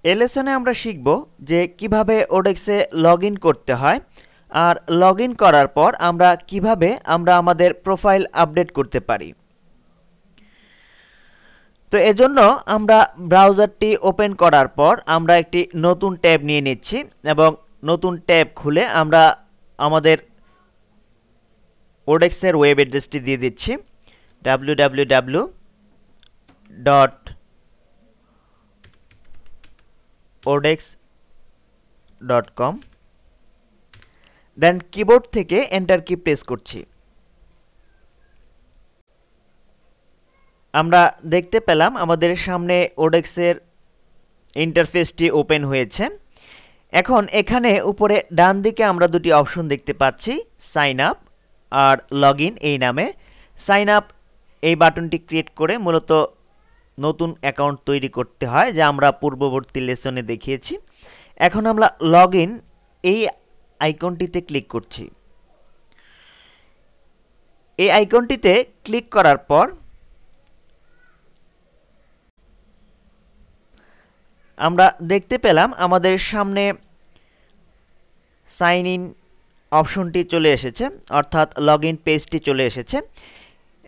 এই লেসনে আমরা শিখব যে কিভাবে ওডেক্সে লগ ইন করতে হয় আর লগ ইন করার পর আমরা কিভাবে আমাদের প্রোফাইল আপডেট করতে পারি। তো এজন্য আমরা ব্রাউজারটি ওপেন করার পর আমরা একটি নতুন ট্যাব নিয়ে নিচ্ছি এবং নতুন ট্যাব খুলে আমরা আমাদের ওডেক্সের ওয়েব অ্যাড্রেসটি দিয়ে দিচ্ছি www.odex.com। দেন কিবোর্ড থেকে এন্টার কি প্রেস করছি। আমরা দেখতে পেলাম আমাদের সামনে ওডেক্সের ইন্টারফেসটি ওপেন হয়েছে। এখন এখানে উপরে ডান দিকে আমরা দুটি অপশন দেখতে পাচ্ছি, সাইন আপ আর লগ ইন এই নামে। সাইন আপ এই বাটনটি ক্রিয়েট করে মূলত নতুন অ্যাকাউন্ট তৈরি করতে হয়, যা আমরা পূর্ববর্তী লেসনে দেখিয়েছি। এখন আমরা লগ ইন এই আইকনটিতে ক্লিক করছি। এই আইকনটিতে ক্লিক করার পর আমরা দেখতে পেলাম আমাদের সামনে সাইন ইন অপশনটি চলে এসেছে, অর্থাৎ লগ ইন পেজটি চলে এসেছে।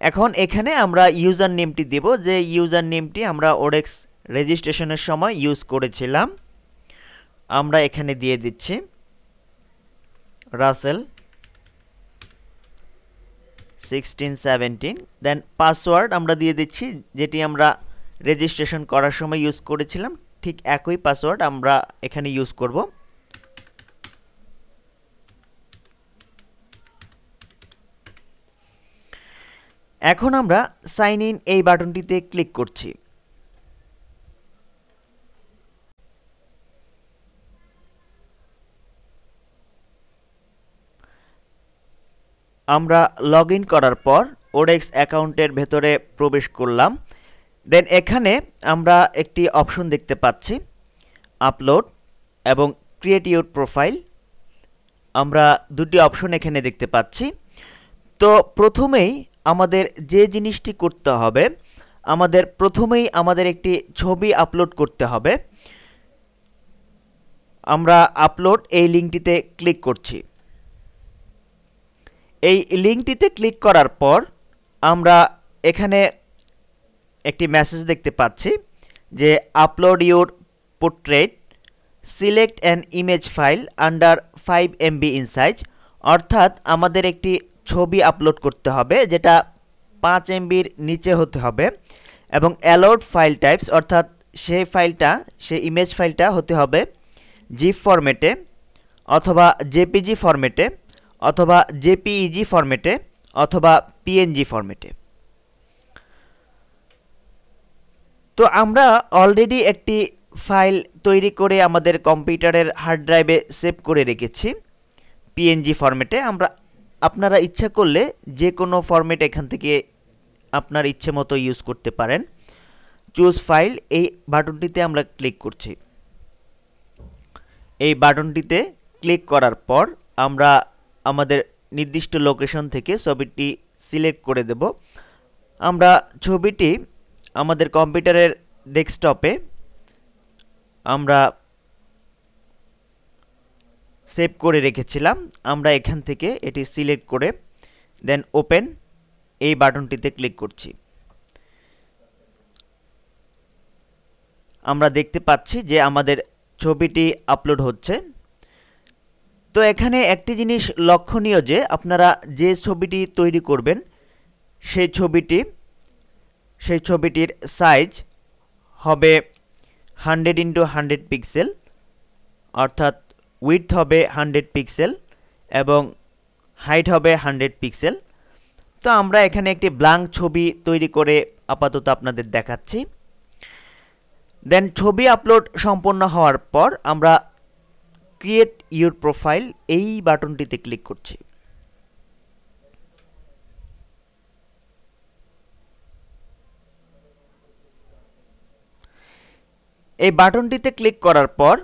এখন এখানে আমরা ইউজার নেমটি দেব, যে ইউজার নেমটি আমরা ওডেক্স রেজিস্ট্রেশনের সময় ইউজ করেছিলাম। আমরা এখানে দিয়ে দিচ্ছি রাসেল 1617। দেন পাসওয়ার্ড আমরা দিয়ে দিচ্ছি যেটি আমরা রেজিস্ট্রেশন করার সময় ইউজ করেছিলাম, ঠিক একই পাসওয়ার্ড আমরা এখানে ইউজ করব। এখন আমরা সাইন ইন এই বাটনটিতে ক্লিক করছি। আমরা লগ ইন করার পর ওডেক্স অ্যাকাউন্টের ভেতরে প্রবেশ করলাম। দেন এখানে আমরা একটি অপশন দেখতে পাচ্ছি, আপলোড এবং ক্রিয়েট ইউর প্রোফাইল। আমরা দুটি অপশন এখানে দেখতে পাচ্ছি। তো প্রথমেই আমাদের যে জিনিসটি করতে হবে, প্রথমেই আমাদের একটি ছবি আপলোড করতে হবে। আমরা আপলোড এই লিঙ্কটিতে ক্লিক করছি। এই লিঙ্কটিতে ক্লিক করার পর আমরা এখানে একটি মেসেজ দেখতে পাচ্ছি যে upload your portrait, select an image file under 5 MB in size. অর্থাৎ আমাদের একটি ছবি আপলোড করতে হবে যেটা 5 MBর নিচে হতে হবে এবং অ্যালাউড ফাইল টাইপস, অর্থাৎ সেই ইমেজ ফাইলটা হতে হবে জিপ ফরম্যাটে অথবা জেপিজি ফরম্যাটে অথবা জেপিইজি ফরম্যাটে অথবা পিএনজি ফরম্যাটে। তো আমরা অলরেডি একটি ফাইল তৈরি করে আমাদের কম্পিউটারের হার্ড ড্রাইভে সেভ করে রেখেছি পিএনজি ফরম্যাটে। আপনারা ইচ্ছা করলে যে কোনো ফরম্যাট এখান থেকে আপনার ইচ্ছে মতো ইউজ করতে পারেন। চুজ ফাইল এই বাটনটিতে আমরা ক্লিক করছি। এই বাটনটিতে ক্লিক করার পর আমরা আমাদের নির্দিষ্ট লোকেশন থেকে ছবিটি সিলেক্ট করে দেব। আমরা ছবিটি আমাদের কম্পিউটারের ডেস্কটপে আমরা সেভ করে রেখেছিলাম। আমরা এখান থেকে এটি সিলেক্ট করে দেন ওপেন এই বাটনটিতে ক্লিক করছি। আমরা দেখতে পাচ্ছি যে আমাদের ছবিটি আপলোড হচ্ছে। তো এখানে একটি জিনিস লক্ষণীয় যে আপনারা যে ছবিটি তৈরি করবেন সেই ছবিটির সাইজ হবে 100x100 পিক্সেল, অর্থাৎ উইডথ হবে 100 পিক্সেল এবং হাইট হবে 100 পিক্সেল। তো আমরা এখানে একটি ব্ল্যাঙ্ক ছবি তৈরি করে আপাতত আপনাদের দেখাচ্ছি। দেন ছবি আপলোড সম্পন্ন হওয়ার পর আমরা ক্রিয়েট ইউর প্রোফাইল এই বাটনটিতে ক্লিক করছি। এই বাটনটিতে ক্লিক করার পর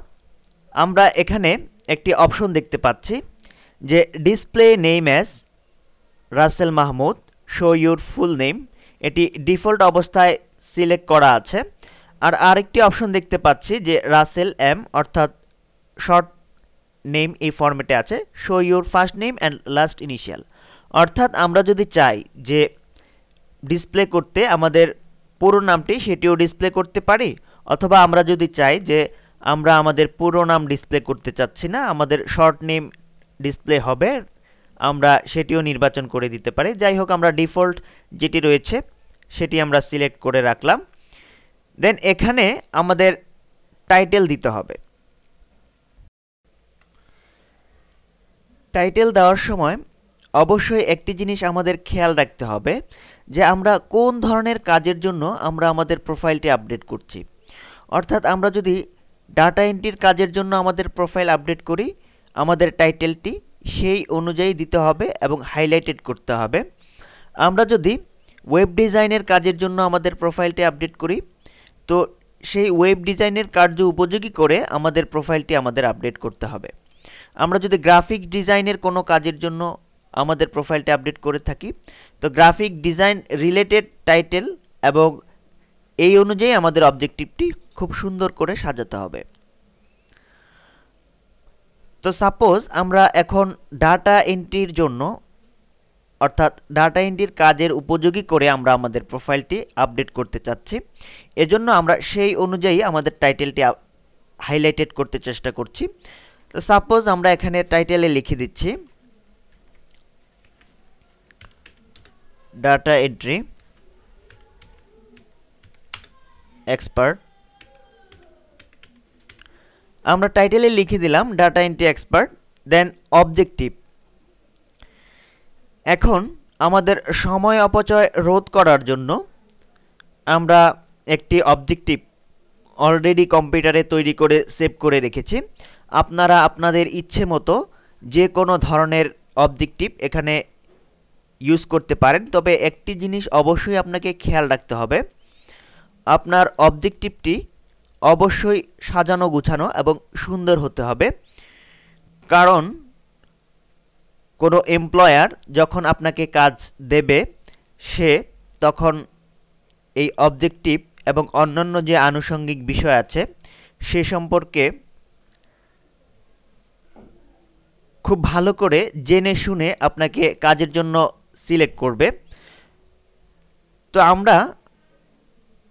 আমরা এখানে একটি অপশন দেখতে পাচ্ছি যে display name as Russell Mahmud, show your full name. এটি ডিফল্ট অবস্থায় সিলেক্ট করা আছে। আর আরেকটি অপশন দেখতে পাচ্ছি যে রাসেল এম, অর্থাৎ শর্ট নেম এই ফরম্যাটে আছে, show your first name and last initial. অর্থাৎ আমরা যদি চাই যে ডিসপ্লে করতে আমাদের পুরো নামটি, সেটিও ডিসপ্লে করতে পারি, অথবা আমরা যদি চাই যে আমরা আমাদের পুরো নাম ডিসপ্লে করতে চাচ্ছি না, আমাদের শর্ট নেম ডিসপ্লে হবে, আমরা সেটিও নির্বাচন করে দিতে পারি। যাই হোক, আমরা ডিফল্ট যেটি রয়েছে সেটি আমরা সিলেক্ট করে রাখলাম। দেন এখানে আমাদের টাইটেল দিতে হবে। টাইটেল দেওয়ার সময় অবশ্যই একটি জিনিস আমাদের খেয়াল রাখতে হবে যে আমরা কোন ধরনের কাজের জন্য আমরা আমাদের প্রোফাইলটি আপডেট করছি। অর্থাৎ আমরা যদি ডাটা এন্ট্রির কাজের জন্য আমাদের প্রোফাইল আপডেট করি, আমাদের টাইটেলটি সেই অনুযায়ী দিতে হবে এবং হাইলাইটেড করতে হবে। আমরা যদি ওয়েব ডিজাইনের কাজের জন্য আমাদের প্রোফাইলটি আপডেট করি, তো সেই ওয়েব ডিজাইনের কার্য উপযোগী করে আমাদের প্রোফাইলটি আমাদের আপডেট করতে হবে। আমরা যদি গ্রাফিক ডিজাইনের কোনো কাজের জন্য আমাদের প্রোফাইলটি আপডেট করে থাকি, তো গ্রাফিক ডিজাইন রিলেটেড টাইটেল এবং এই অনুযায়ী আমাদের অবজেক্টিভটি খুব সুন্দর করে সাজাতে হবে। তো সাপোজ আমরা এখন ডাটা এন্ট্রির জন্য, অর্থাৎ ডাটা এন্ট্রির কাজের উপযোগী করে আমরা আমাদের প্রোফাইলটি আপডেট করতে চাচ্ছি। এজন্য আমরা সেই অনুযায়ী আমাদের টাইটেলটি হাইলাইটেড করতে চেষ্টা করছি। তো সাপোজ আমরা এখানে টাইটেলে লিখে দিচ্ছি ডাটা এন্ট্রি এক্সপার্ট। আমরা টাইটেলে লিখে দিলাম ডাটা এন্ট্রি এক্সপার্ট, দেন অবজেক্টিভ। এখন আমাদের সময় অপচয় রোধ করার জন্য আমরা একটি অবজেক্টিভ অলরেডি কম্পিউটারে তৈরি করে সেভ করে রেখেছি। আপনারা আপনাদের ইচ্ছে মতো যে কোনো ধরনের অবজেক্টিভ এখানে ইউজ করতে পারেন, তবে একটি জিনিস অবশ্যই আপনাকে খেয়াল রাখতে হবে, আপনার অবজেক্টিভটি অবশ্যই সাজানো গুছানো এবং সুন্দর হতে হবে। কারণ কোনো এমপ্লয়ার যখন আপনাকে কাজ দেবে, সে তখন এই অবজেক্টিভ এবং অন্যান্য যে আনুষঙ্গিক বিষয় আছে সে সম্পর্কে খুব ভালো করে জেনে শুনে আপনাকে কাজের জন্য সিলেক্ট করবে। তো আমরা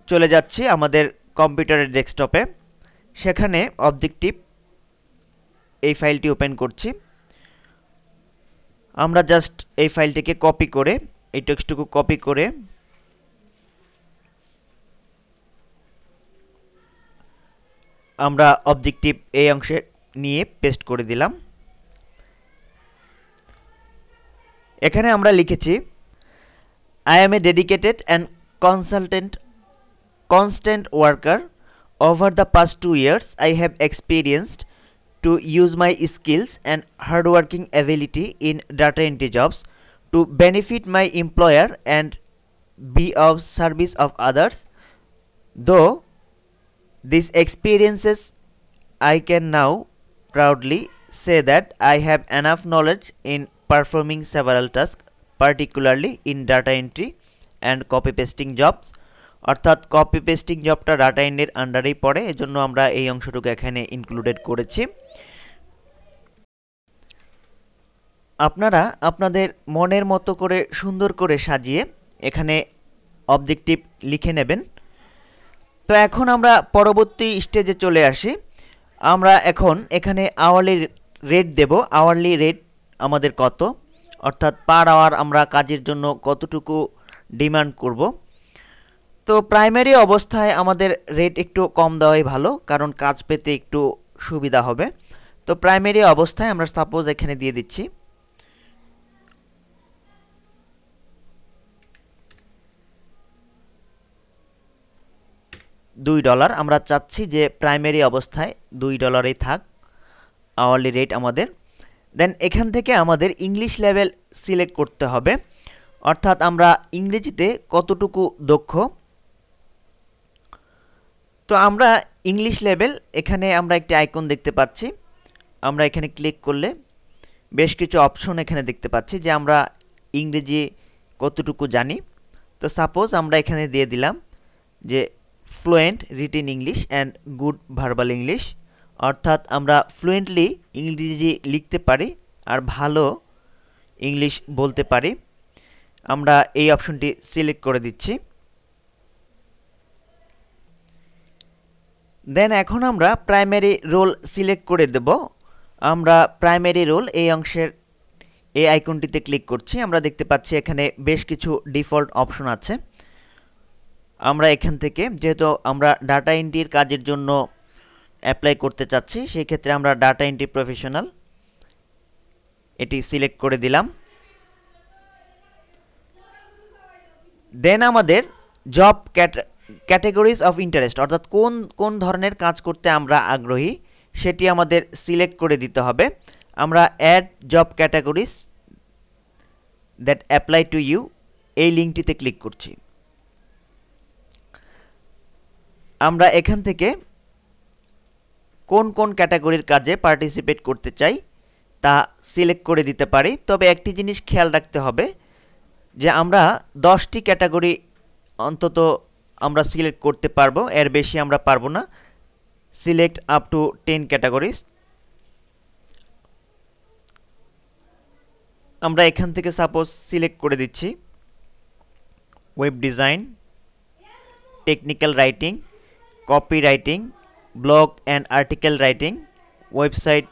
চলে যাচ্ছি আমাদের কম্পিউটারের ডেস্কটপে, সেখানে অবজেক্টিভ এই ফাইলটি ওপেন করছি। আমরা জাস্ট এই ফাইলটিকে কপি করে, এই টেক্সটটুকু কপি করে আমরা অবজেক্টিভ এই অংশে নিয়ে পেস্ট করে দিলাম। এখানে আমরা লিখেছি I am a dedicated and constant worker. Over the past 2 years, I have experienced to use my skills and hardworking ability in data entry jobs to benefit my employer and be of service of others. Though these experiences, I can now proudly say that I have enough knowledge in performing several tasks, particularly in data entry and copy pasting jobs. অর্থাৎ copy pasting জবটা data এন্ট্রির আন্ডারেই পড়ে, এজন্য আমরা এই অংশটুকু এখানে included করেছি। আপনারা আপনাদের মনের মতো করে সুন্দর করে সাজিয়ে এখানে অবজেক্টিভ লিখে নেবেন। তো এখন আমরা পরবর্তী স্টেজে চলে আসি। আমরা এখন এখানে আওয়ারলি রেট দেব। আওয়ারলি রেট আমাদের কত, অর্থাৎ পার আওয়ার আমরা কাজের জন্য কতটুকু ডিমান্ড করব। তো প্রাইমারি অবস্থায় আমাদের রেট একটু কম দেওয়াই ভালো, কারণ কাজ পেতে একটু সুবিধা হবে। তো প্রাইমারি অবস্থায় আমরা সাপোজ এখানে দিয়ে দিচ্ছি $2। আমরা চাচ্ছি যে প্রাইমারি অবস্থায় $2 থাক আওয়ারলি রেট আমাদের। দেন এখান থেকে আমাদের ইংলিশ লেভেল সিলেক্ট করতে হবে, অর্থাৎ আমরা ইংরেজিতে কতটুকু দক্ষ। তো আমরা ইংলিশ লেভেল, এখানে আমরা একটি আইকন দেখতে পাচ্ছি, আমরা এখানে ক্লিক করলে বেশ কিছু অপশন এখানে দেখতে পাচ্ছি যে আমরা ইংরেজি কতটুকু জানি। তো সাপোজ আমরা এখানে দিয়ে দিলাম যে fluent written English and good verbal English, অর্থাৎ আমরা ফ্লুয়েন্টলি ইংরেজি লিখতে পারি আর ভালো ইংলিশ বলতে পারি। আমরা এই অপশনটি সিলেক্ট করে দিচ্ছি। দেন এখন আমরা প্রাইমারি রোল সিলেক্ট করে দেব। আমরা প্রাইমারি রোল এই অংশের এই আইকনটিতে ক্লিক করছি। আমরা দেখতে পাচ্ছি এখানে বেশ কিছু ডিফল্ট অপশন আছে। আমরা এখান থেকে, যেহেতু আমরা ডাটা এন্ট্রির কাজের জন্য অ্যাপ্লাই করতে চাচ্ছি, সেই ক্ষেত্রে আমরা ডাটা এন্ট্রি প্রফেশনাল এটি সিলেক্ট করে দিলাম। দেন আমাদের জব ক্যাটাগরিজ অফ ইন্টারেস্ট, অর্থাৎ কোন কোন ধরনের কাজ করতে আমরা আগ্রহী সেটি আমাদের সিলেক্ট করে দিতে হবে। আমরা add job categories that apply to you এই লিঙ্কটিতে ক্লিক করছি। আমরা এখান থেকে কোন কোন ক্যাটাগরির কাজে পার্টিসিপেট করতে চাই তা সিলেক্ট করে দিতে পারি। তবে একটি জিনিস খেয়াল রাখতে হবে যে আমরা 10টি ক্যাটাগরি অন্তত আমরা সিলেক্ট করতে পারবো, এর বেশি আমরা পারবো না। Select up to 10 categories. আমরা এখান থেকে সাপোজ সিলেক্ট করে দিচ্ছি web design, technical writing, copy writing, blog and article writing, website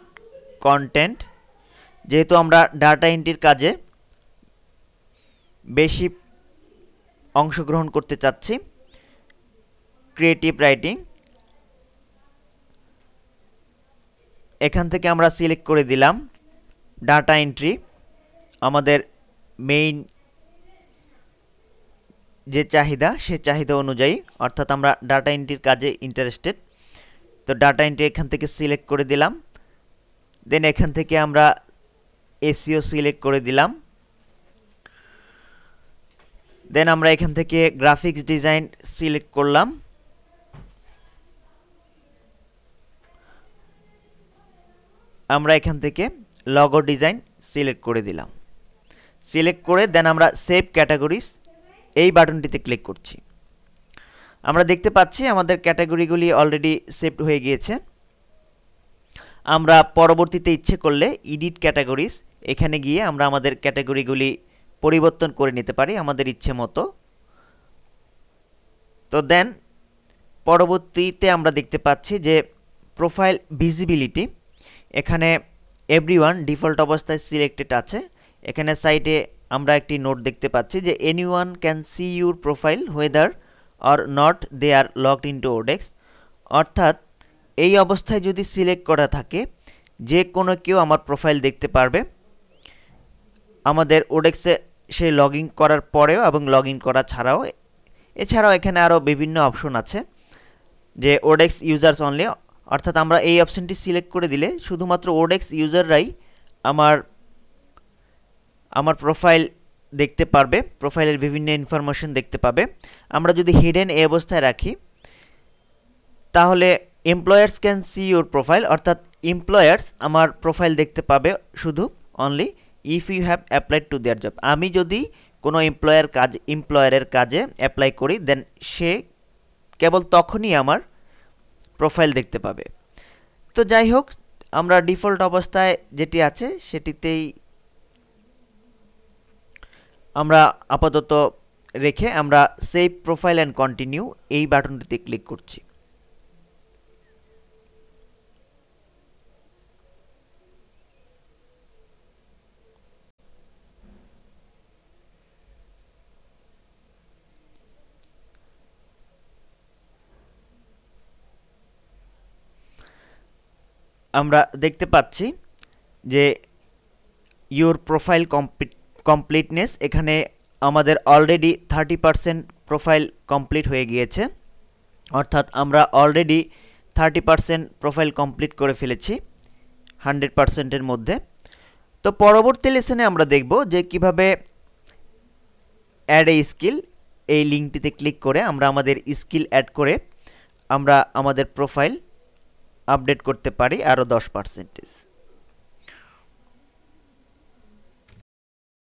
content. যেহেতু আমরা ডাটা এন্ট্রির কাজে বেশি অংশগ্রহণ করতে চাচ্ছি, ক্রিয়েটিভ রাইটিং। এখান থেকে আমরা সিলেক্ট করে দিলাম ডাটা এন্ট্রি, আমাদের মেইন যে চাহিদা সে চাহিদা অনুযায়ী, অর্থাৎ আমরা ডাটা এন্ট্রির কাজে ইন্টারেস্টেড। তো ডাটা এন্ট্রি এখান থেকে সিলেক্ট করে দিলাম। দেন এখান থেকে আমরা এসইও সিলেক্ট করে দিলাম। দেন আমরা এখান থেকে গ্রাফিক্স ডিজাইন সিলেক্ট করলাম। আমরা এখান থেকে লগো ডিজাইন সিলেক্ট করে দিলাম। সিলেক্ট করে দেন আমরা সেভ ক্যাটাগরিজ এই বাটনটিতে ক্লিক করছি। আমরা দেখতে পাচ্ছি আমাদের ক্যাটাগরিগুলি অলরেডি সেভড হয়ে গিয়েছে। আমরা পরবর্তীতে ইচ্ছে করলে এডিট ক্যাটাগরিজ এখানে গিয়ে আমরা আমাদের ক্যাটাগরিগুলি পরিবর্তন করে নিতে পারি আমাদের ইচ্ছে মতো। তো দেন পরবর্তীতে আমরা দেখতে পাচ্ছি যে প্রোফাইল ভিজিবিলিটি, এখানে এভরিওয়ান ডিফল্ট অবস্থায় সিলেক্টেড আছে। এখানে সাইডে আমরা একটি নোট দেখতে পাচ্ছি যে anyone can see your profile whether or not they are logged into ওডেক্স, অর্থাৎ এই অবস্থায় যদি সিলেক্ট করা থাকে যে কোনো কেউ আমার প্রোফাইল দেখতে পারবে আমাদের ওডেক্সে সেই লগ ইন করার পরেও এবং লগ ইন করা ছাড়াও। এছাড়াও এখানে আরও বিভিন্ন অপশন আছে যে ওডেক্স ইউজার্স অনলি, অর্থাৎ আমরা এই অপশনটি সিলেক্ট করে দিলে শুধুমাত্র ওডেক্স ইউজাররাই আমার প্রোফাইল দেখতে পারবে, প্রোফাইলের বিভিন্ন ইনফরমেশন দেখতে পাবে। আমরা যদি হিডেন এই অবস্থায় রাখি তাহলে employers can see your profile, অর্থাৎ এমপ্লয়ার্স আমার প্রোফাইল দেখতে পাবে শুধু only if you have applied to their job. আমি যদি কোনো এমপ্লয়ারের কাজে অ্যাপ্লাই করি দেন সে কেবল তখনই আমার প্রোফাইল দেখতে পাবে। তো যাই হোক, আমরা ডিফল্ট অবস্থায় যেটি আছে সেটিতেই আমরা আপাতত রেখে আমরা সেভ প্রোফাইল অ্যান্ড কন্টিনিউ এই বাটনটিতে ক্লিক করছি। আমরা দেখতে পাচ্ছি যে ইউর প্রোফাইল কমপ্লিটনেস, এখানে আমাদের অলরেডি 30% প্রোফাইল কমপ্লিট হয়ে গিয়েছে, অর্থাৎ আমরা অলরেডি 30% প্রোফাইল কমপ্লিট করে ফেলেছি 100%-এর মধ্যে। তো পরবর্তী লেসনে আমরা দেখব যে কিভাবে অ্যাড এ স্কিল এই লিঙ্কটিতে ক্লিক করে আমরা আমাদের স্কিল অ্যাড করে আমরা আমাদের প্রোফাইল আপডেট করতে পারি আরও 10%।